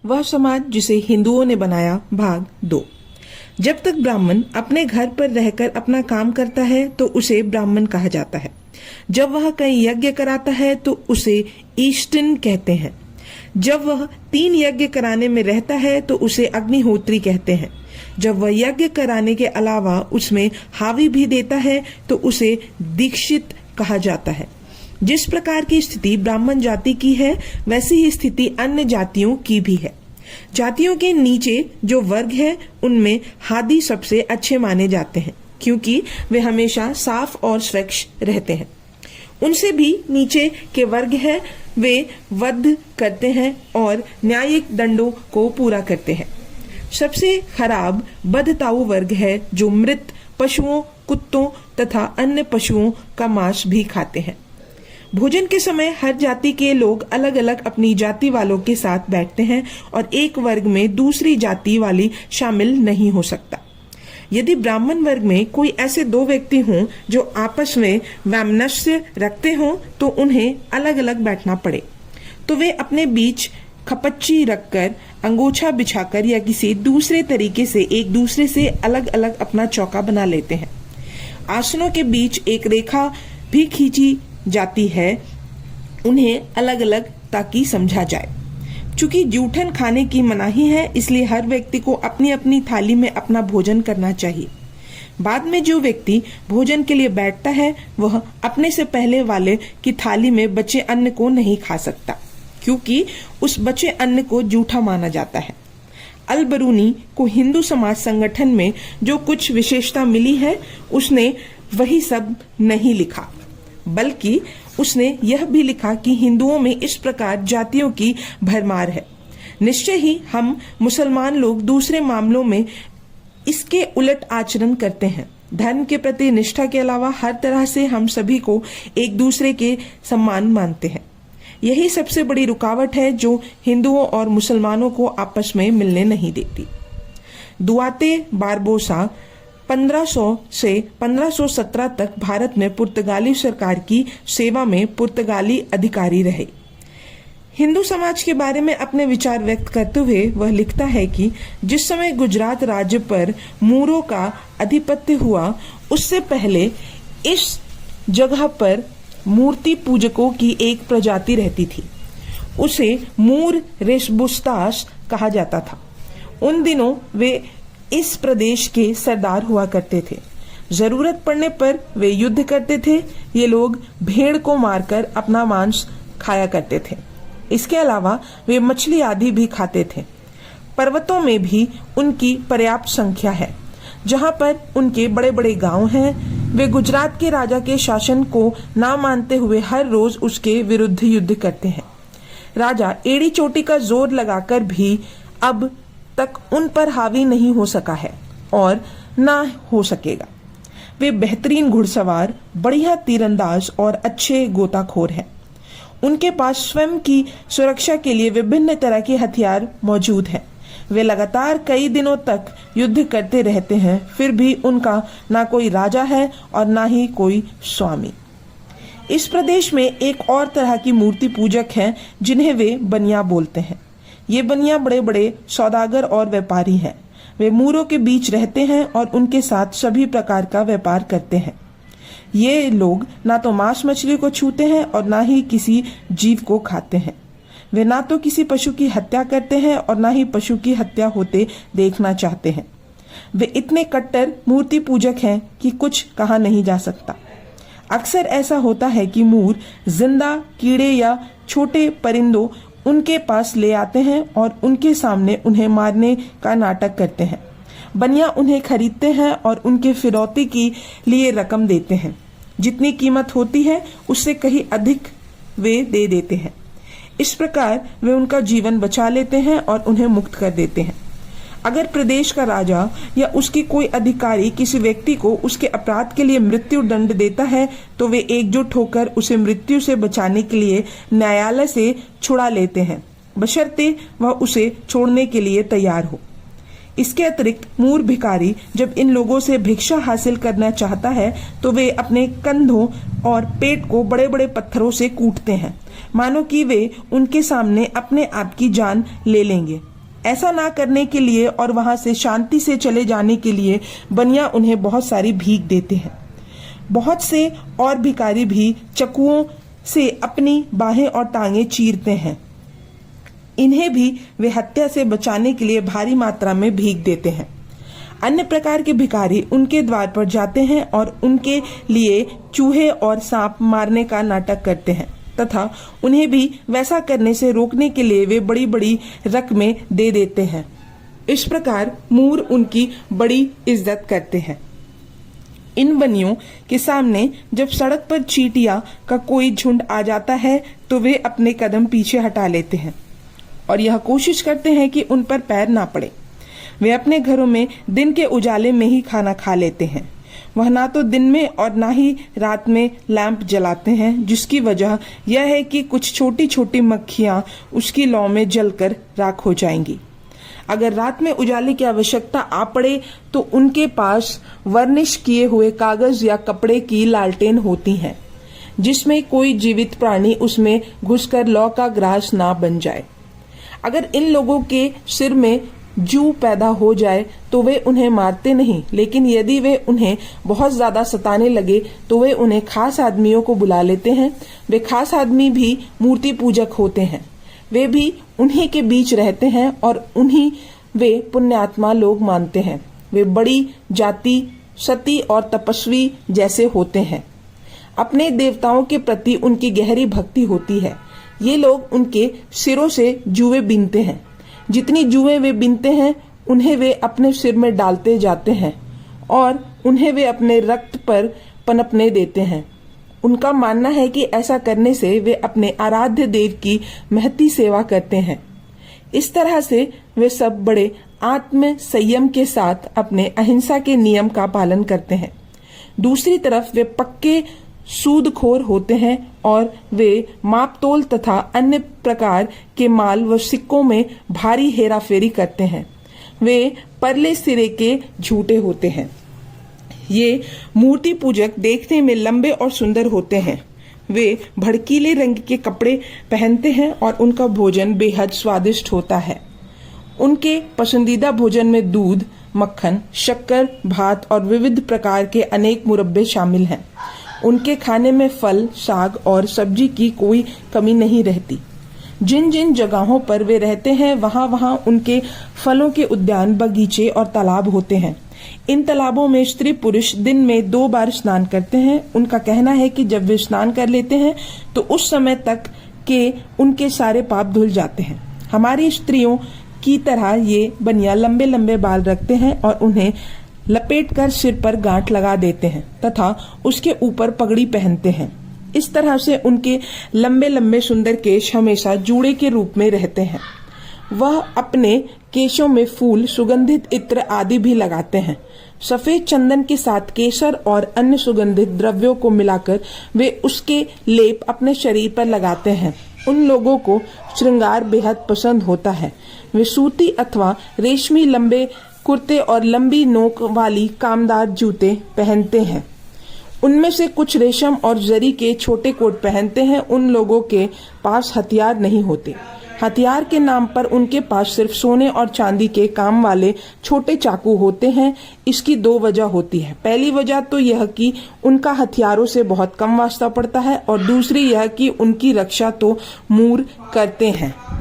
वह समाज जिसे हिंदुओं ने बनाया भाग 2। जब तक ब्राह्मण अपने घर पर रहकर अपना काम करता है तो उसे ब्राह्मण कहा जाता है। जब वह कई यज्ञ कराता है तो उसे ईष्टिन कहते हैं। जब वह 3 यज्ञ कराने में रहता है तो उसे अग्निहोत्री कहते हैं। जब वह यज्ञ कराने के अलावा उसमें हावी भी देता है तो उसे दीक्षित कहा जाता है। जिस प्रकार की स्थिति ब्राह्मण जाति की है वैसी ही स्थिति अन्य जातियों की भी है। जातियों के नीचे जो वर्ग है उनमें हादी सबसे अच्छे माने जाते हैं क्योंकि वे हमेशा साफ और स्वच्छ रहते हैं। उनसे भी नीचे के वर्ग है वे वध करते हैं और न्यायिक दंडों को पूरा करते हैं। सबसे खराब बदताऊ वर्ग है जो मृत पशुओं, कुत्तों तथा अन्य पशुओं का मांस भी खाते हैं। भोजन के समय हर जाति के लोग अलग अलग अपनी जाति वालों के साथ बैठते हैं और एक वर्ग में दूसरी जाति वाली शामिल नहीं हो सकता। यदि ब्राह्मण वर्ग में कोई ऐसे 2 व्यक्ति हों जो आपस में वैमनस्य रखते हों तो उन्हें अलग अलग बैठना पड़े तो वे अपने बीच खपच्ची रखकर, अंगोछा बिछाकर या किसी दूसरे तरीके से एक दूसरे से अलग अलग अपना चौका बना लेते हैं। आसनों के बीच एक रेखा भी खींची जाती है उन्हें अलग अलग ताकि समझा जाए। चूंकि जूठन खाने की मनाही है इसलिए हर व्यक्ति को अपनी अपनी थाली में अपना भोजन करना चाहिए। बाद में जो व्यक्ति भोजन के लिए बैठता है वह अपने से पहले वाले की थाली में बचे अन्न को नहीं खा सकता क्योंकि उस बचे अन्न को जूठा माना जाता है। अल-बरूनी को हिंदू समाज संगठन में जो कुछ विशेषता मिली है उसने वही सब नहीं लिखा बल्कि उसने यह भी लिखा कि हिंदुओं में इस प्रकार जातियों की भरमार है। निश्चय ही हम मुसलमान लोग दूसरे मामलों में इसके उलट आचरण करते हैं। धर्म के प्रति निष्ठा के अलावा हर तरह से हम सभी को एक दूसरे के समान मानते हैं। यही सबसे बड़ी रुकावट है जो हिंदुओं और मुसलमानों को आपस में मिलने नहीं देती। दुआते बारबोसा 1500 से 1517 तक भारत में पुर्तगाली सरकार की सेवा में पुर्तगाली अधिकारी रहे। हिंदू समाज के बारे में अपने विचार व्यक्त करते हुए वह लिखता है कि जिस समय गुजरात राज्य पर मूरों का आधिपत्य हुआ उससे पहले इस जगह पर मूर्ति पूजकों की एक प्रजाति रहती थी। उसे मूर रेशबुस्तास कहा जाता था। उन दिनों वे इस प्रदेश के सरदार हुआ करते थे। जरूरत पड़ने पर वे युद्ध करते थे। ये लोग भेड़ को मारकर अपना मांस खाया करते थे। इसके अलावा वे मछली आदि भी खाते थे। पर्वतों में भी उनकी पर्याप्त संख्या है जहां पर उनके बड़े बड़े गांव हैं। वे गुजरात के राजा के शासन को ना मानते हुए हर रोज उसके विरुद्ध युद्ध करते हैं। राजा एड़ी चोटी का जोर लगाकर भी अब तक उन पर हावी नहीं हो सका है और ना हो सकेगा। वे बेहतरीन घुड़सवार, बढ़िया तीरंदाज और अच्छे गोताखोर हैं। उनके पास स्वयं की सुरक्षा के लिए विभिन्न तरह के हथियार मौजूद हैं। वे लगातार कई दिनों तक युद्ध करते रहते हैं फिर भी उनका ना कोई राजा है और ना ही कोई स्वामी। इस प्रदेश में एक और तरह की मूर्ति पूजक हैं जिन्हें वे बनिया बोलते हैं। ये बनिया बड़े बड़े सौदागर और व्यापारी हैं। वे मूरों के बीच रहते हैं और उनके साथ सभी प्रकार का व्यापार करते हैं। ये लोग ना तो मांस मछली को छूते हैं और ना ही किसी जीव को खाते हैं। वे ना तो किसी पशु की हत्या करते हैं और ना ही पशु की हत्या होते देखना चाहते हैं। वे इतने कट्टर मूर्ति पूजक हैं कि कुछ कहा नहीं जा सकता। अक्सर ऐसा होता है कि मूर जिंदा कीड़े या छोटे परिंदों उनके पास ले आते हैं और उनके सामने उन्हें मारने का नाटक करते हैं। बनिया उन्हें खरीदते हैं और उनके फिरौती के लिए रकम देते हैं। जितनी कीमत होती है उससे कहीं अधिक वे दे देते हैं। इस प्रकार वे उनका जीवन बचा लेते हैं और उन्हें मुक्त कर देते हैं। अगर प्रदेश का राजा या उसकी कोई अधिकारी किसी व्यक्ति को उसके अपराध के लिए मृत्यु दंड देता है तो वे एकजुट होकर उसे मृत्यु से बचाने के लिए न्यायालय से छुड़ा लेते हैं बशर्ते वह उसे छोड़ने के लिए तैयार हो। इसके अतिरिक्त मूर भिखारी जब इन लोगों से भिक्षा हासिल करना चाहता है तो वे अपने कंधों और पेट को बड़े बड़े पत्थरों से कूटते हैं मानो कि वे उनके सामने अपने आप की जान ले लेंगे। ऐसा ना करने के लिए और वहां से शांति से चले जाने के लिए बनिया उन्हें बहुत सारी भीख देते हैं। बहुत से और भिखारी भी चक्कुओं से अपनी बाहें और टांगें चीरते हैं। इन्हें भी वे हत्या से बचाने के लिए भारी मात्रा में भीख देते हैं। अन्य प्रकार के भिखारी उनके द्वार पर जाते हैं और उनके लिए चूहे और सांप मारने का नाटक करते हैं तथा उन्हें भी वैसा करने से रोकने के लिए वे बड़ी बड़ी रकमें दे देते हैं। इस प्रकार मूर उनकी बड़ी इज्जत करते हैं। इन बनियों के सामने जब सड़क पर चींटियां का कोई झुंड आ जाता है तो वे अपने कदम पीछे हटा लेते हैं और यह कोशिश करते हैं कि उन पर पैर ना पड़े। वे अपने घरों में दिन के उजाले में ही खाना खा लेते हैं। वह ना तो दिन में और ना ही रात में लैंप जलाते हैं, जिसकी वजह यह है कि कुछ छोटी छोटी मक्खियां उसकी लौ में जलकर राख हो जाएंगी। अगर रात में उजाले की आवश्यकता आ पड़े तो उनके पास वर्निश किए हुए कागज या कपड़े की लालटेन होती हैं, जिसमें कोई जीवित प्राणी उसमें घुसकर लौ का ग्रास ना बन जाए। अगर इन लोगों के सिर में जू पैदा हो जाए तो वे उन्हें मारते नहीं, लेकिन यदि वे उन्हें बहुत ज्यादा सताने लगे तो वे उन्हें खास आदमियों को बुला लेते हैं। वे खास आदमी भी मूर्ति पूजक होते हैं। वे भी उन्हीं के बीच रहते हैं और उन्हीं वे पुण्यात्मा लोग मानते हैं। वे बड़ी जाति, सती और तपस्वी जैसे होते हैं। अपने देवताओं के प्रति उनकी गहरी भक्ति होती है। ये लोग उनके सिरों से जुए बीनते हैं। जितनी जुएं वे बीनते हैं उन्हें वे अपने सिर में डालते जाते हैं और उन्हें वे अपने रक्त पर पनपने देते हैं। उनका मानना है कि ऐसा करने से वे अपने आराध्य देव की महती सेवा करते हैं। इस तरह से वे सब बड़े आत्म संयम के साथ अपने अहिंसा के नियम का पालन करते हैं। दूसरी तरफ वे पक्के सूदखोर होते हैं और वे मापतोल तथा अन्य प्रकार के माल व सिक्कों में भारी हेराफेरी करते हैं। वे परले सिरे के झूठे होते हैं। ये मूर्ति पूजक देखने में लंबे और सुंदर होते हैं। वे भड़कीले रंग के कपड़े पहनते हैं और उनका भोजन बेहद स्वादिष्ट होता है। उनके पसंदीदा भोजन में दूध, मक्खन, शक्कर, भात और विविध प्रकार के अनेक मुरब्बे शामिल हैं। उनके खाने में फल, साग और सब्जी की कोई कमी नहीं रहती। जिन जिन जगहों पर वे रहते हैं वहां वहां उनके फलों के उद्यान, बगीचे और तालाब होते हैं। इन तालाबों में स्त्री पुरुष दिन में 2 बार स्नान करते हैं। उनका कहना है कि जब वे स्नान कर लेते हैं तो उस समय तक के उनके सारे पाप धुल जाते हैं। हमारी स्त्रियों की तरह ये बनिया लंबे लंबे बाल रखते हैं और उन्हें लपेटकर सिर पर गांठ लगा देते हैं तथा उसके ऊपर पगड़ी पहनते हैं। इस तरह से उनके लंबे लंबे सुंदर केश हमेशा जूड़े के रूप में रहते हैं। वह अपने केशों में फूल, सुगंधित इत्र आदि भी लगाते हैं। सफेद चंदन के साथ केसर और अन्य सुगंधित द्रव्यों को मिलाकर वे उसके लेप अपने शरीर पर लगाते हैं। उन लोगों को श्रृंगार बेहद पसंद होता है। वे सूती अथवा रेशमी लंबे कुर्ते और लंबी नोक वाली कामदार जूते पहनते हैं। उनमें से कुछ रेशम और जरी के छोटे कोट पहनते हैं। उन लोगों के पास हथियार नहीं होते। हथियार के नाम पर उनके पास सिर्फ सोने और चांदी के काम वाले छोटे चाकू होते हैं। इसकी 2 वजह होती है। पहली वजह तो यह कि उनका हथियारों से बहुत कम वास्ता पड़ता है और दूसरी यह कि उनकी रक्षा तो मूर करते हैं।